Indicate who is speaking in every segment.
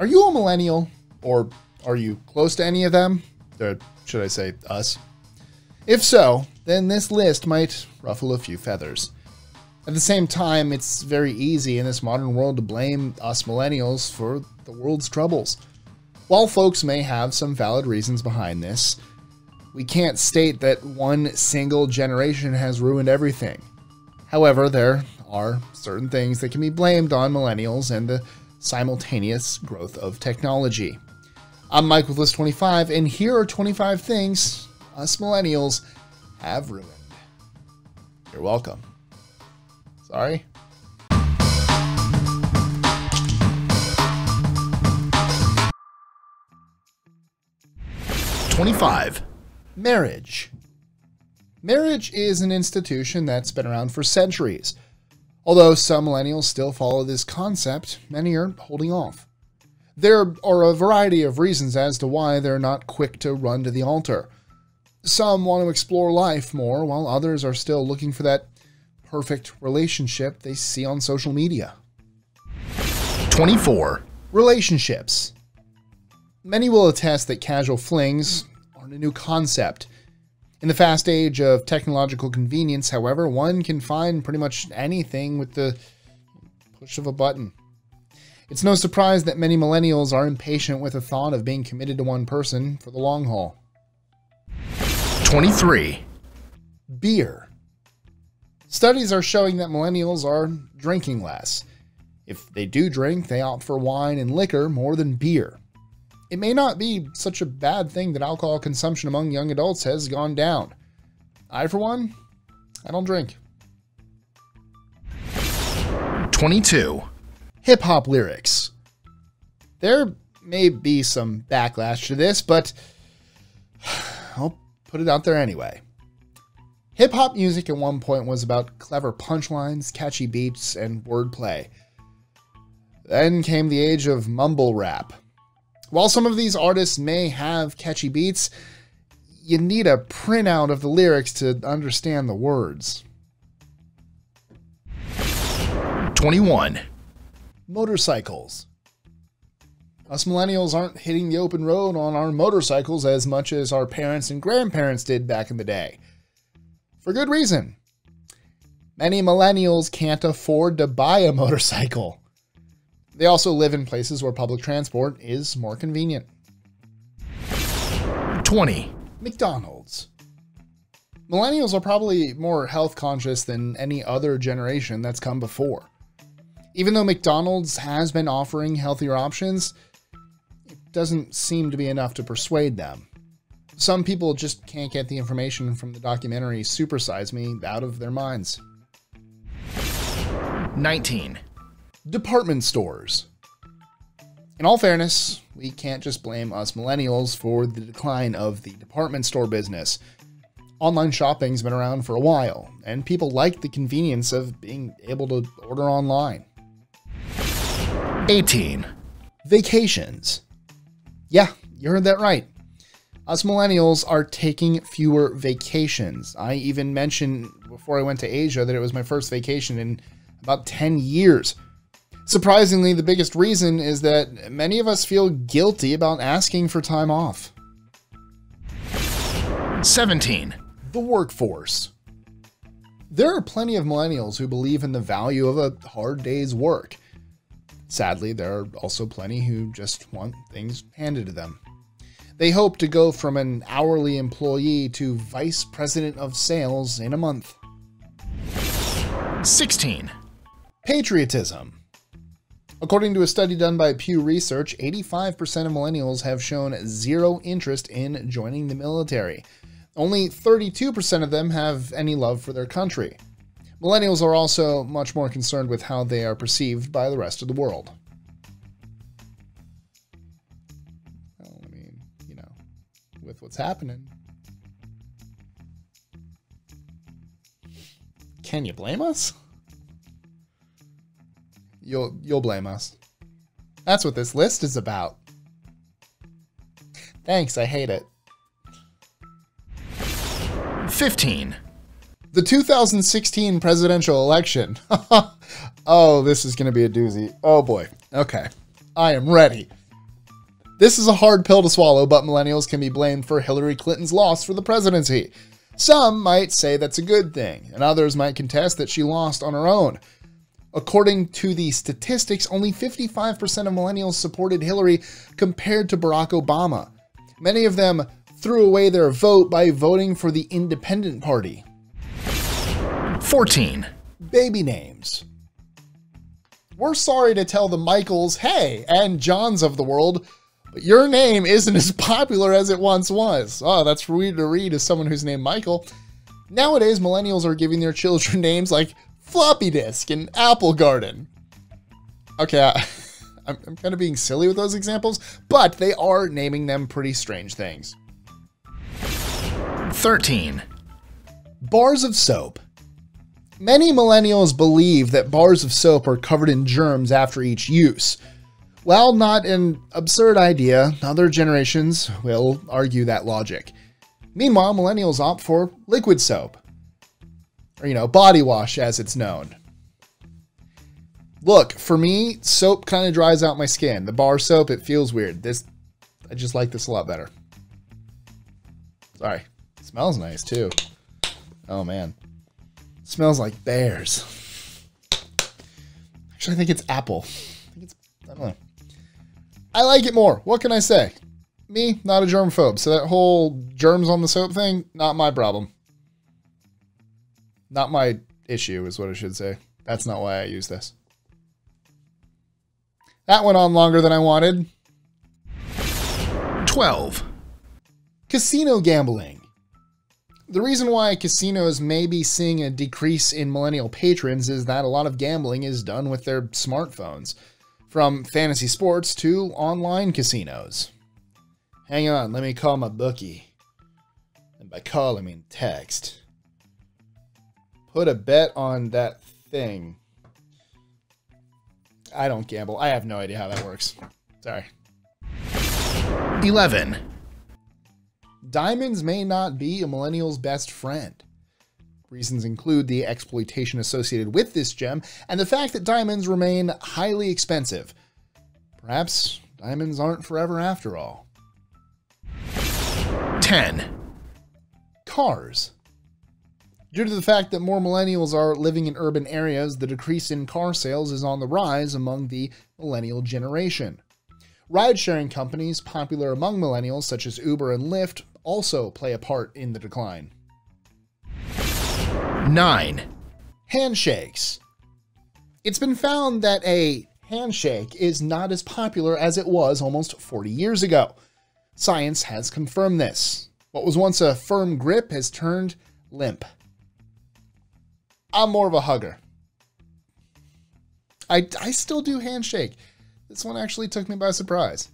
Speaker 1: Are you a millennial, or are you close to any of them? Or should I say us? If so, then this list might ruffle a few feathers. At the same time, it's very easy in this modern world to blame us millennials for the world's troubles. While folks may have some valid reasons behind this, we can't state that one single generation has ruined everything. However, there are certain things that can be blamed on millennials and the simultaneous growth of technology. I'm Mike with List 25, and here are 25 things us millennials have ruined. You're welcome. Sorry. 25. Marriage. Marriage is an institution that's been around for centuries. Although some millennials still follow this concept, many are holding off. There are a variety of reasons as to why they're not quick to run to the altar. Some want to explore life more, while others are still looking for that perfect relationship they see on social media. 24. Relationships. Many will attest that casual flings aren't a new concept. In the fast age of technological convenience, however, one can find pretty much anything with the push of a button. It's no surprise that many millennials are impatient with the thought of being committed to one person for the long haul. 23. Beer. Studies are showing that millennials are drinking less. If they do drink, they opt for wine and liquor more than beer. It may not be such a bad thing that alcohol consumption among young adults has gone down. I, for one, I don't drink. 22. Hip-hop lyrics. There may be some backlash to this, but I'll put it out there anyway. Hip-hop music at one point was about clever punchlines, catchy beats, and wordplay. Then came the age of mumble rap. While some of these artists may have catchy beats, you need a printout of the lyrics to understand the words. 21. Motorcycles. Us millennials aren't hitting the open road on our motorcycles as much as our parents and grandparents did back in the day. For good reason. Many millennials can't afford to buy a motorcycle. They also live in places where public transport is more convenient. 20. McDonald's. Millennials are probably more health conscious than any other generation that's come before. Even though McDonald's has been offering healthier options, it doesn't seem to be enough to persuade them. Some people just can't get the information from the documentary Super Size Me out of their minds. 19. Department stores. In all fairness, we can't just blame us millennials for the decline of the department store business. Online shopping's been around for a while, and people like the convenience of being able to order online. 18. Vacations. Yeah, you heard that right. Us millennials are taking fewer vacations. I even mentioned before I went to Asia that it was my first vacation in about 10 years. Surprisingly, the biggest reason is that many of us feel guilty about asking for time off. 17. The workforce. There are plenty of millennials who believe in the value of a hard day's work. Sadly, there are also plenty who just want things handed to them. They hope to go from an hourly employee to vice president of sales in a month. 16. Patriotism. According to a study done by Pew Research, 85% of millennials have shown zero interest in joining the military. Only 32% of them have any love for their country. Millennials are also much more concerned with how they are perceived by the rest of the world. Well, I mean, you know, with what's happening. Can you blame us? You'll blame us. That's what this list is about. Thanks, I hate it. 15. The 2016 presidential election. Oh, this is going to be a doozy. Oh boy. Okay. I am ready. This is a hard pill to swallow, but millennials can be blamed for Hillary Clinton's loss for the presidency. Some might say that's a good thing, and others might contest that she lost on her own. According to the statistics, only 55% of millennials supported Hillary compared to Barack Obama. Many of them threw away their vote by voting for the Independent Party.
Speaker 2: 14.
Speaker 1: Baby names. We're sorry to tell the Michaels, hey, and Johns of the world, but your name isn't as popular as it once was. Oh, that's weird to read as someone who's named Michael. Nowadays, millennials are giving their children names like Floppy Disk and Apple Garden. Okay, I'm kind of being silly with those examples, but they are naming them pretty strange things.
Speaker 2: 13.
Speaker 1: Bars of soap. Many millennials believe that bars of soap are covered in germs after each use. While not an absurd idea, other generations will argue that logic. Meanwhile, millennials opt for liquid soap. Or, body wash as it's known. Look, for me, soap kind of dries out my skin. The bar soap, it feels weird. I just like this a lot better. Sorry. It smells nice, too. Oh, man. It smells like bears. Actually, I think it's apple. I don't know. I like it more. What can I say? Me, not a germphobe. So that whole germs on the soap thing, not my problem. Not my issue is what I should say. That's not why I use this. That went on longer than I wanted.
Speaker 2: 12.
Speaker 1: Casino gambling. The reason why casinos may be seeing a decrease in millennial patrons is that a lot of gambling is done with their smartphones. From fantasy sports to online casinos. Hang on, let me call my bookie. And by call, I mean text. Put a bet on that thing. I don't gamble. I have no idea how that works. Sorry.
Speaker 2: 11.
Speaker 1: Diamonds may not be a millennial's best friend. Reasons include the exploitation associated with this gem and the fact that diamonds remain highly expensive. Perhaps diamonds aren't forever after all.
Speaker 2: 10.
Speaker 1: Cars. Due to the fact that more millennials are living in urban areas, the decrease in car sales is on the rise among the millennial generation. Ride-sharing companies popular among millennials, such as Uber and Lyft, also play a part in the decline.
Speaker 2: 9.
Speaker 1: Handshakes. It's been found that a handshake is not as popular as it was almost 40 years ago. Science has confirmed this. What was once a firm grip has turned limp. I'm more of a hugger. I still do handshake. This one actually took me by surprise.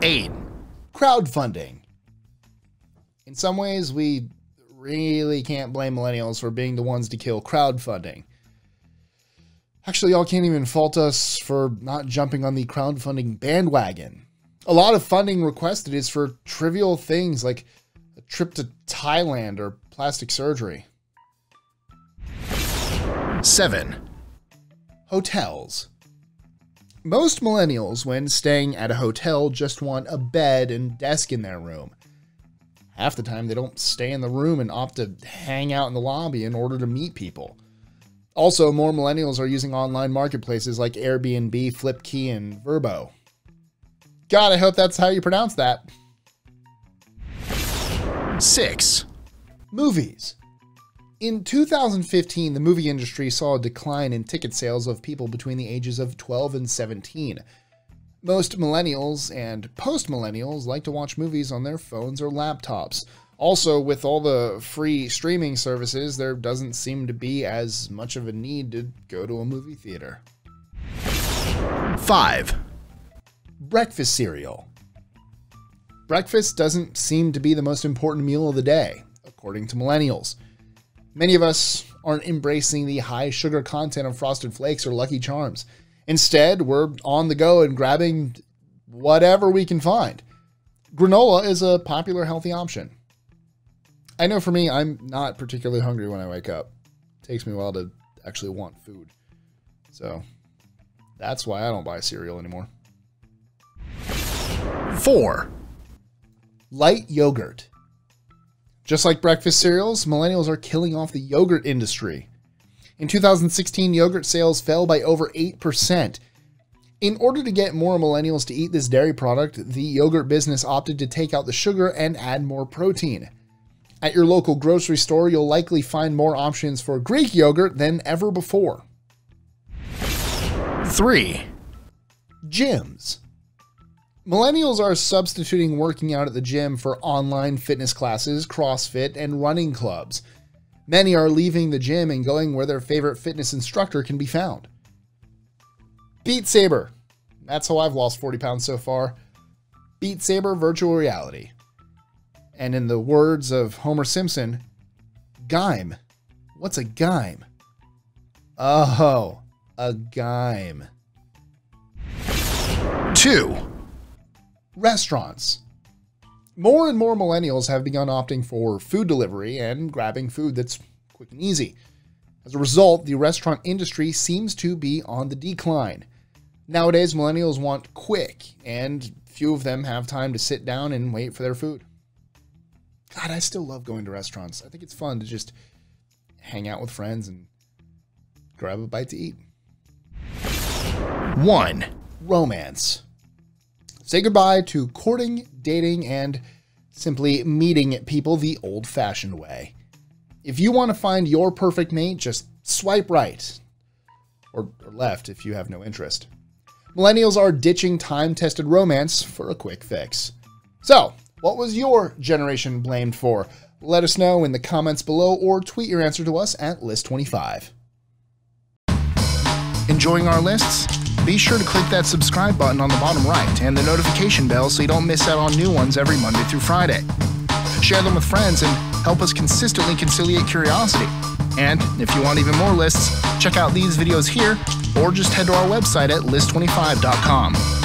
Speaker 2: 8.
Speaker 1: Crowdfunding. In some ways, we really can't blame millennials for being the ones to kill crowdfunding. Actually, y'all can't even fault us for not jumping on the crowdfunding bandwagon. A lot of funding requested is for trivial things like a trip to Thailand or plastic surgery.
Speaker 2: 7.
Speaker 1: Hotels. Most millennials, when staying at a hotel, just want a bed and desk in their room. Half the time, they don't stay in the room and opt to hang out in the lobby in order to meet people. Also, more millennials are using online marketplaces like Airbnb, Flipkey, and Vrbo. God, I hope that's how you pronounce that.
Speaker 2: 6.
Speaker 1: Movies. In 2015, the movie industry saw a decline in ticket sales of people between the ages of 12 and 17. Most millennials and post-millennials like to watch movies on their phones or laptops. Also, with all the free streaming services, there doesn't seem to be as much of a need to go to a movie theater.
Speaker 2: 5.
Speaker 1: Breakfast cereal. Breakfast doesn't seem to be the most important meal of the day, according to millennials. Many of us aren't embracing the high sugar content of Frosted Flakes or Lucky Charms. Instead, we're on the go and grabbing whatever we can find. Granola is a popular healthy option. I know for me, I'm not particularly hungry when I wake up. It takes me a while to actually want food. So that's why I don't buy cereal anymore.
Speaker 2: 4.
Speaker 1: Light yogurt. Just like breakfast cereals, millennials are killing off the yogurt industry. In 2016, yogurt sales fell by over 8%. In order to get more millennials to eat this dairy product, the yogurt business opted to take out the sugar and add more protein. At your local grocery store, you'll likely find more options for Greek yogurt than ever before.
Speaker 2: 3.
Speaker 1: Gyms. Millennials are substituting working out at the gym for online fitness classes, CrossFit, and running clubs. Many are leaving the gym and going where their favorite fitness instructor can be found. Beat Saber. That's how I've lost 40 pounds so far. Beat Saber virtual reality. And in the words of Homer Simpson, Gime. What's a Gime? Oh, a Gime.
Speaker 2: 2.
Speaker 1: Restaurants. More and more millennials have begun opting for food delivery and grabbing food that's quick and easy. As a result, the restaurant industry seems to be on the decline. Nowadays, millennials want quick, and few of them have time to sit down and wait for their food. God, I still love going to restaurants. I think it's fun to just hang out with friends and grab a bite to eat.
Speaker 2: 1.
Speaker 1: Romance. Say goodbye to courting, dating, and simply meeting people the old-fashioned way. If you want to find your perfect mate, just swipe right. Or left if you have no interest. Millennials are ditching time-tested romance for a quick fix. So, what was your generation blamed for? Let us know in the comments below or tweet your answer to us at List25.
Speaker 2: Enjoying our lists? Be sure to click that subscribe button on the bottom right and the notification bell so you don't miss out on new ones every Monday through Friday. Share them with friends and help us consistently conciliate curiosity. And if you want even more lists, check out these videos here or just head to our website at list25.com.